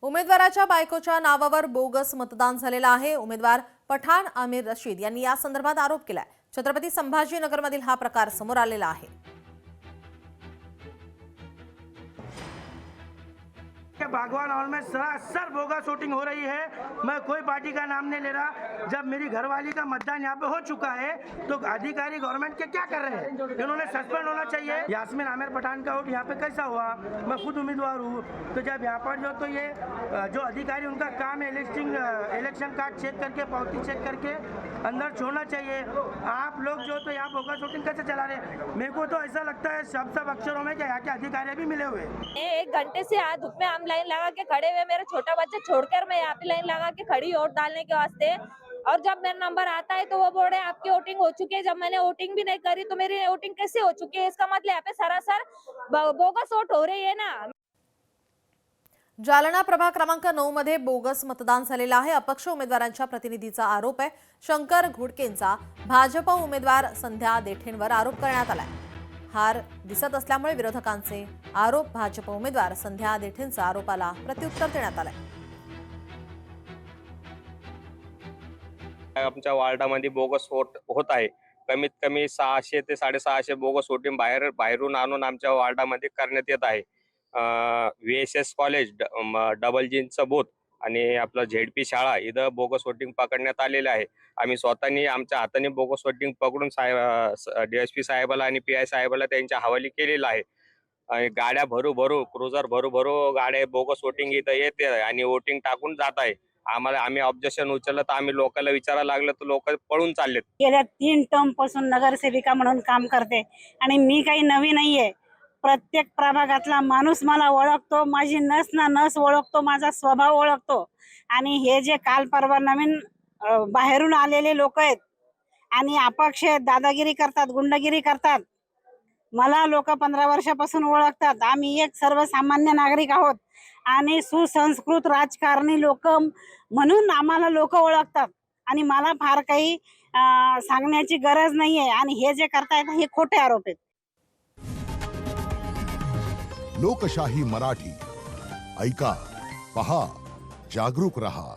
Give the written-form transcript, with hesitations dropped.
उमेदवाराच्या बायकोच्या नावावर बोगस मतदान झालेलं आहे। उमेदवार पठाण आमिर रशीद यांनी या संदर्भात आरोप केलाय। छत्रपती संभाजीनगरमधील हा प्रकार समोर आलेला आहे। बागवान हॉल में सरासर बोगस वोटिंग हो रही है। मैं कोई पार्टी का नाम नहीं ले रहा। जब मेरी घरवाली का मतदान यहाँ पे हो चुका है तो अधिकारी गवर्नमेंट के क्या कर रहे हैं? इन्होंने सस्पेंड होना चाहिए। यास्मीन आमिर पठान का वोट यहाँ पे कैसा हुआ? मैं खुद उम्मीदवार हूँ, तो जब यहाँ पर जो तो ये जो अधिकारी उनका काम है इलेक्शन कार्ड चेक करके पावती चेक करके अंदर छोड़ना चाहिए। आप लोग जो तो यहाँ बोगस वोटिंग कैसे चला रहे? मेरे को तो ऐसा लगता है सब अक्षरों में कि यहाँ के अधिकारी भी मिले हुए। एक घंटे से आज धूप में हम लाइन लगा के खड़े हुए, मेरा छोटा बच्चा छोड़कर मैं यहाँ पे लाइन लगा के खड़ी वोट डालने के वास्ते। और जब मेरा नंबर आता है तो वो बोल रहे हैं आपकी वोटिंग हो चुकी है। जब मैंने वोटिंग भी नहीं करी तो मेरी वोटिंग कैसे हो चुकी है? इसका मतलब यहाँ पे सरासर बोगस वोट हो रही है ना। जालना प्रभाग क्रमांक 9 मध्ये बोगस मतदान झालेलं आहे। अपक्ष उमेदवारांच्या प्रतिनिधीचा आरोप आहे। शंकर घोडकेंचा भाजप उमेदवार संध्या देठेंवर आरोप करण्यात आलाय। हार दिसत असल्यामुळे विरोधकांचे आरोप भाजप उमेदवार संध्या देठेंचा आरोपाला प्रत्युत्तर देण्यात आलंय। आमच्या वार्डामध्ये बोगस होत आहे। कमीत कमी 600 ते 650 बोगस वोटिंग बाहेरून आणून आमच्या वार्डामध्ये करण्यात येत आहे। VSS कॉलेज डबल जीनचं बूथ आणि आपलं झेडपी शाळा इथं बोगस वोटिंग पकडण्यात आलेले आहे। आम्ही स्वतःनी आमच्या हाताने बोगस वोटिंग पकडून DSP साहेबाला आणि PI साहेबाला त्यांच्या हवाली केलेलं आहे। गाड्या भरू क्रुझर भरू गाड्या बोगस वोटिंग इथं येते आणि वोटिंग टाकून जात आहे। आम्ही ऑब्जेक्शन उचललं तर आम्ही लोकांना विचारायला लागलं तर लोक पळून चाललेत। गेल्या 3 टर्म पासून नगरसेविका म्हणून काम करते आणि मी काही नवी नाहीये। प्रत्येक प्रभागातला माणूस मला ओळखतो, माझी नस ना नस ओळखतो, माझा स्वभाव ओळखतो। आणि हे जे काल परवा नवीन बाहेरून आलेले लोक आहेत आणि अपक्ष दादागिरी करतात, गुंडगिरी करतात। मला लोक 15 वर्षापासून ओळखतात। आम्ही एक सर्वसामान्य नागरिक आहोत आणि सुसंस्कृत राजकारणी लोक म्हणून आम्हाला लोक ओळखतात आणि मला फार काही सांगण्याची गरज नाहीये। आणि हे जे करतायत हे खोटे आरोप आहेत। लोकशाही मराठी ऐका, पहा, जागरूक रहा।